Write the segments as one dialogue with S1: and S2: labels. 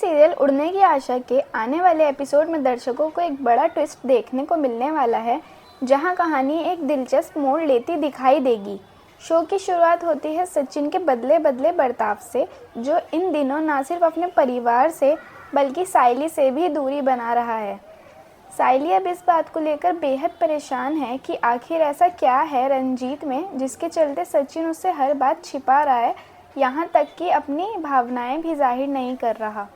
S1: Serial उड़ने की आशा के आने वाले एपिसोड में दर्शकों को एक बड़ा ट्विस्ट देखने को मिलने वाला है, जहां कहानी एक दिलचस्प मोड़ लेती दिखाई देगी। शो की शुरुआत होती है सचिन के बदले बदले बर्ताव से, जो इन दिनों न सिर्फ अपने परिवार से बल्कि साइली से भी दूरी बना रहा है। साइली अब इस बात को लेकर बेहद परेशान है कि आखिर ऐसा क्या है रंजीत में जिसके चलते सचिन उससे हर बात छिपा रहा है, यहाँ तक कि अपनी भावनाएं भी जाहिर नहीं कर रहा।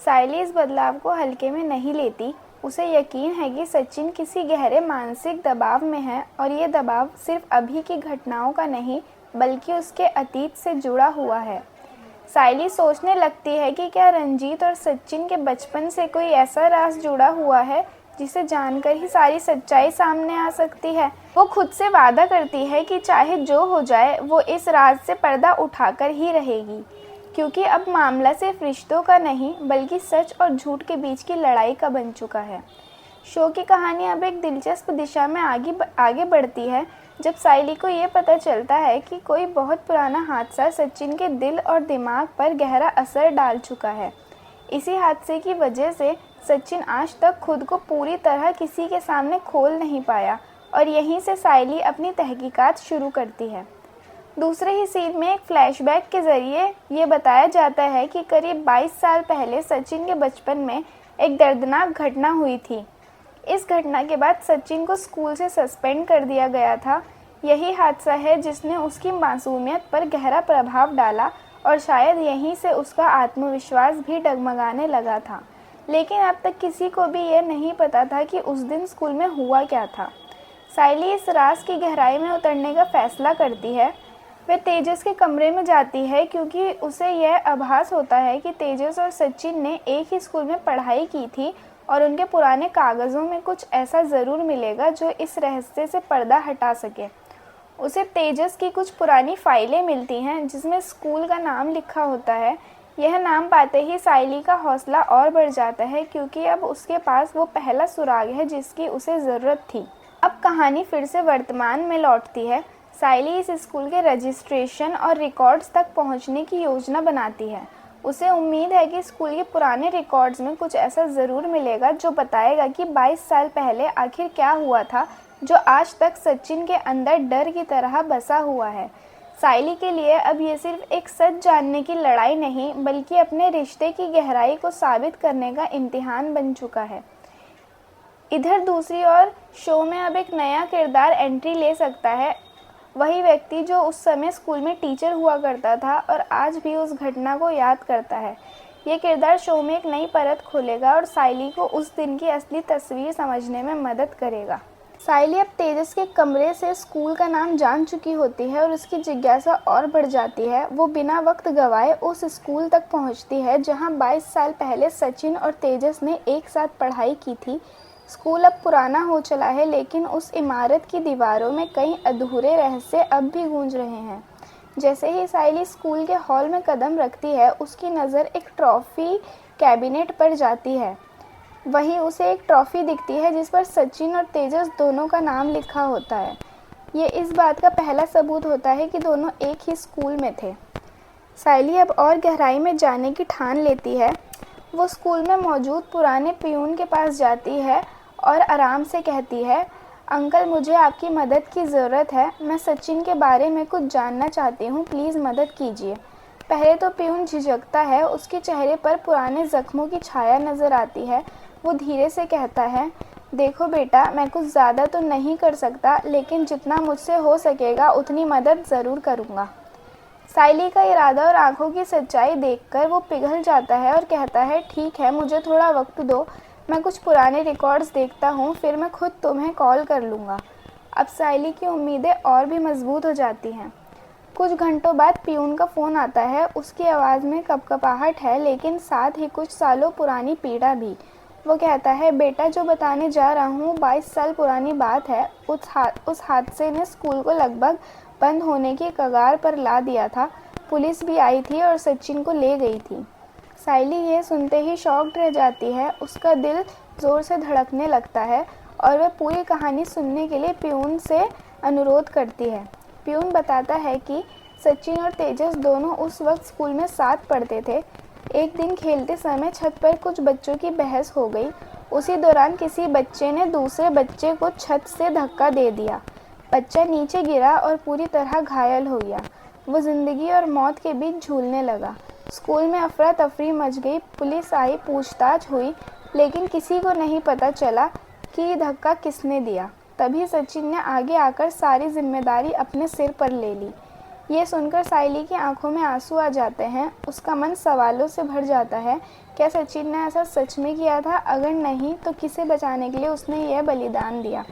S1: साइली इस बदलाव को हल्के में नहीं लेती। उसे यकीन है कि सचिन किसी गहरे मानसिक दबाव में है और ये दबाव सिर्फ अभी की घटनाओं का नहीं बल्कि उसके अतीत से जुड़ा हुआ है। साइली सोचने लगती है कि क्या रंजीत और सचिन के बचपन से कोई ऐसा राज जुड़ा हुआ है जिसे जानकर ही सारी सच्चाई सामने आ सकती है। वो खुद से वादा करती है कि चाहे जो हो जाए वो इस राज से पर्दा उठाकर ही रहेगी, क्योंकि अब मामला सिर्फ रिश्तों का नहीं बल्कि सच और झूठ के बीच की लड़ाई का बन चुका है। शो की कहानी अब एक दिलचस्प दिशा में आगे बढ़ती है जब साइली को ये पता चलता है कि कोई बहुत पुराना हादसा सचिन के दिल और दिमाग पर गहरा असर डाल चुका है। इसी हादसे की वजह से सचिन आज तक खुद को पूरी तरह किसी के सामने खोल नहीं पाया और यहीं से साइली अपनी तहकीकात शुरू करती है। दूसरे ही सीन में एक फ्लैशबैक के ज़रिए ये बताया जाता है कि करीब 22 साल पहले सचिन के बचपन में एक दर्दनाक घटना हुई थी। इस घटना के बाद सचिन को स्कूल से सस्पेंड कर दिया गया था। यही हादसा है जिसने उसकी मासूमियत पर गहरा प्रभाव डाला और शायद यहीं से उसका आत्मविश्वास भी डगमगाने लगा था। लेकिन अब तक किसी को भी ये नहीं पता था कि उस दिन स्कूल में हुआ क्या था। साइली इस राज की गहराई में उतरने का फैसला करती है। वह तेजस के कमरे में जाती है क्योंकि उसे यह आभास होता है कि तेजस और सचिन ने एक ही स्कूल में पढ़ाई की थी और उनके पुराने कागज़ों में कुछ ऐसा ज़रूर मिलेगा जो इस रहस्य से पर्दा हटा सके। उसे तेजस की कुछ पुरानी फाइलें मिलती हैं जिसमें स्कूल का नाम लिखा होता है। यह नाम पाते ही साइली का हौसला और बढ़ जाता है क्योंकि अब उसके पास वो पहला सुराग है जिसकी उसे ज़रूरत थी। अब कहानी फिर से वर्तमान में लौटती है। साइली इस स्कूल के रजिस्ट्रेशन और रिकॉर्ड्स तक पहुंचने की योजना बनाती है। उसे उम्मीद है कि स्कूल के पुराने रिकॉर्ड्स में कुछ ऐसा ज़रूर मिलेगा जो बताएगा कि 22 साल पहले आखिर क्या हुआ था जो आज तक सचिन के अंदर डर की तरह बसा हुआ है। साइली के लिए अब ये सिर्फ एक सच जानने की लड़ाई नहीं बल्कि अपने रिश्ते की गहराई को साबित करने का इम्तिहान बन चुका है। इधर दूसरी ओर शो में अब एक नया किरदार एंट्री ले सकता है। वही व्यक्ति जो उस समय स्कूल में टीचर हुआ करता था और आज भी उस घटना को याद करता है। ये किरदार शो में एक नई परत खोलेगा और साइली को उस दिन की असली तस्वीर समझने में मदद करेगा। साइली अब तेजस के कमरे से स्कूल का नाम जान चुकी होती है और उसकी जिज्ञासा और बढ़ जाती है। वो बिना वक्त गंवाए उस स्कूल तक पहुंचती है जहां 22 साल पहले सचिन और तेजस ने एक साथ पढ़ाई की थी। स्कूल अब पुराना हो चला है लेकिन उस इमारत की दीवारों में कई अधूरे रहस्य अब भी गूंज रहे हैं। जैसे ही साइली स्कूल के हॉल में कदम रखती है उसकी नज़र एक ट्रॉफ़ी कैबिनेट पर जाती है। वहीं उसे एक ट्रॉफ़ी दिखती है जिस पर सचिन और तेजस दोनों का नाम लिखा होता है। ये इस बात का पहला सबूत होता है कि दोनों एक ही स्कूल में थे। साइली अब और गहराई में जाने की ठान लेती है। वो स्कूल में मौजूद पुराने पियून के पास जाती है और आराम से कहती है, अंकल मुझे आपकी मदद की ज़रूरत है। मैं सचिन के बारे में कुछ जानना चाहती हूँ, प्लीज़ मदद कीजिए। पहले तो पियून झिझकता है, उसके चेहरे पर पुराने ज़ख्मों की छाया नज़र आती है। वो धीरे से कहता है, देखो बेटा, मैं कुछ ज़्यादा तो नहीं कर सकता लेकिन जितना मुझसे हो सकेगा उतनी मदद ज़रूर करूँगा। साइली का इरादा और आंखों की सच्चाई देखकर वो पिघल जाता है और कहता है, ठीक है, मुझे थोड़ा वक्त दो, मैं कुछ पुराने रिकॉर्ड्स देखता हूँ, फिर मैं खुद तुम्हें कॉल कर लूँगा। अब साइली की उम्मीदें और भी मजबूत हो जाती हैं। कुछ घंटों बाद पियून का फ़ोन आता है। उसकी आवाज़ में कपकपाहट है लेकिन साथ ही कुछ सालों पुरानी पीड़ा भी। वो कहता है, बेटा जो बताने जा रहा हूँ 22 साल पुरानी बात है। उस हादसे ने स्कूल को लगभग बंद होने की कगार पर ला दिया था। पुलिस भी आई थी और सचिन को ले गई थी। साइली ये सुनते ही शॉक्ड रह जाती है। उसका दिल ज़ोर से धड़कने लगता है और वह पूरी कहानी सुनने के लिए पियून से अनुरोध करती है। पियून बताता है कि सचिन और तेजस दोनों उस वक्त स्कूल में साथ पढ़ते थे। एक दिन खेलते समय छत पर कुछ बच्चों की बहस हो गई। उसी दौरान किसी बच्चे ने दूसरे बच्चे को छत से धक्का दे दिया। बच्चा नीचे गिरा और पूरी तरह घायल हो गया। वो जिंदगी और मौत के बीच झूलने लगा। स्कूल में अफरा तफरी मच गई। पुलिस आई, पूछताछ हुई, लेकिन किसी को नहीं पता चला कि धक्का किसने दिया। तभी सचिन ने आगे आकर सारी जिम्मेदारी अपने सिर पर ले ली। ये सुनकर साइली की आंखों में आंसू आ जाते हैं। उसका मन सवालों से भर जाता है। क्या सचिन ने ऐसा सच में किया था? अगर नहीं तो किसे बचाने के लिए उसने यह बलिदान दिया?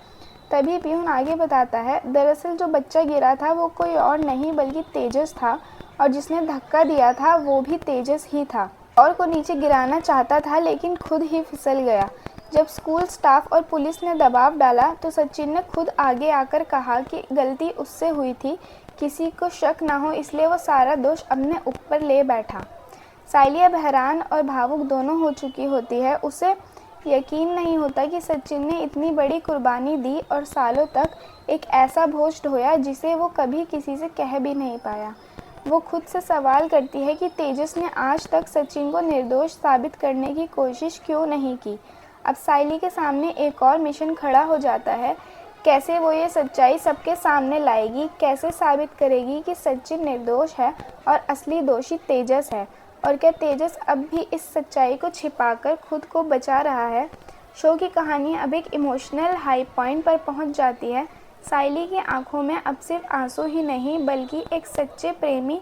S1: तभी पियून आगे बताता है, दरअसल जो बच्चा गिरा था वो कोई और नहीं बल्कि तेजस था, और जिसने धक्का दिया था वो भी तेजस ही था। और को नीचे गिराना चाहता था लेकिन खुद ही फिसल गया। जब स्कूल स्टाफ और पुलिस ने दबाव डाला तो सचिन ने खुद आगे आकर कहा कि गलती उससे हुई थी, किसी को शक ना हो इसलिए वो सारा दोष अपने ऊपर ले बैठा। साइली अब हैरान और भावुक दोनों हो चुकी होती है। उसे यकीन नहीं होता कि सचिन ने इतनी बड़ी कुर्बानी दी और सालों तक एक ऐसा बोझ ढोया जिसे वो कभी किसी से कह भी नहीं पाया। वो खुद से सवाल करती है कि तेजस ने आज तक सचिन को निर्दोष साबित करने की कोशिश क्यों नहीं की। अब साइली के सामने एक और मिशन खड़ा हो जाता है। कैसे वो ये सच्चाई सबके सामने लाएगी? कैसे साबित करेगी कि सचिन निर्दोष है और असली दोषी तेजस है? और क्या तेजस अब भी इस सच्चाई को छिपाकर खुद को बचा रहा है? शो की कहानी अब एक इमोशनल हाई पॉइंट पर पहुंच जाती है। साइली की आंखों में अब सिर्फ आंसू ही नहीं बल्कि एक सच्चे प्रेमी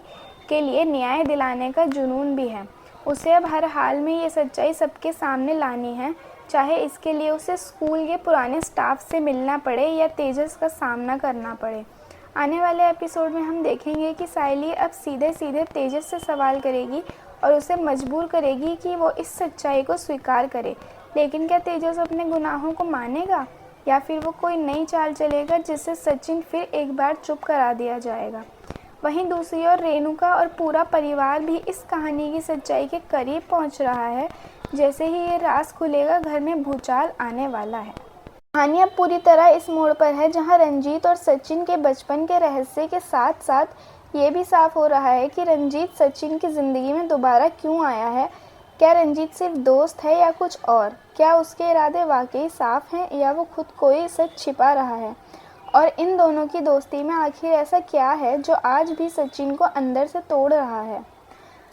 S1: के लिए न्याय दिलाने का जुनून भी है। उसे अब हर हाल में ये सच्चाई सबके सामने लानी है, चाहे इसके लिए उसे स्कूल के पुराने स्टाफ से मिलना पड़े या तेजस का सामना करना पड़े। आने वाले एपिसोड में हम देखेंगे कि साइली अब सीधे सीधे तेजस से सवाल करेगी और उसे मजबूर करेगी कि वो इस सच्चाई को स्वीकार करे। लेकिन क्या तेजस अपने गुनाहों को मानेगा या फिर वो कोई नई चाल चलेगा जिससे सचिन फिर एक बार चुप करा दिया जाएगा? वहीं दूसरी ओर रेणुका और पूरा परिवार भी इस कहानी की सच्चाई के करीब पहुंच रहा है। जैसे ही ये राज खुलेगा घर में भूचाल आने वाला है। कहानी अब पूरी तरह इस मोड़ पर है जहां रंजीत और सचिन के बचपन के रहस्य के साथ साथ ये भी साफ हो रहा है कि रंजीत सचिन की ज़िंदगी में दोबारा क्यों आया है। क्या रंजीत सिर्फ दोस्त है या कुछ और? क्या उसके इरादे वाकई साफ हैं या वो खुद कोई सच छिपा रहा है? और इन दोनों की दोस्ती में आखिर ऐसा क्या है जो आज भी सचिन को अंदर से तोड़ रहा है?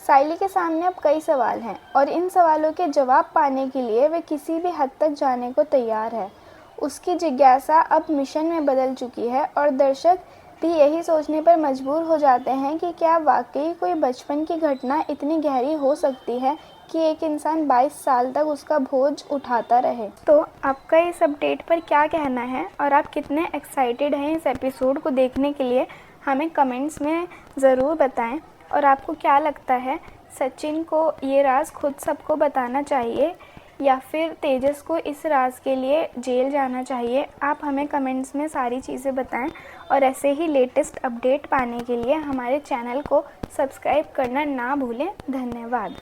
S1: साइली के सामने अब कई सवाल हैं और इन सवालों के जवाब पाने के लिए वे किसी भी हद तक जाने को तैयार है। उसकी जिज्ञासा अब मिशन में बदल चुकी है और दर्शक भी यही सोचने पर मजबूर हो जाते हैं कि क्या वाकई कोई बचपन की घटना इतनी गहरी हो सकती है कि एक इंसान 22 साल तक उसका बोझ उठाता रहे। तो आपका इस अपडेट पर क्या कहना है और आप कितने एक्साइटेड हैं इस एपिसोड को देखने के लिए, हमें कमेंट्स में ज़रूर बताएं। और आपको क्या लगता है, सचिन को ये राज खुद सबको बताना चाहिए या फिर तेजस को इस राज के लिए जेल जाना चाहिए? आप हमें कमेंट्स में सारी चीज़ें बताएं और ऐसे ही लेटेस्ट अपडेट पाने के लिए हमारे चैनल को सब्सक्राइब करना ना भूलें। धन्यवाद।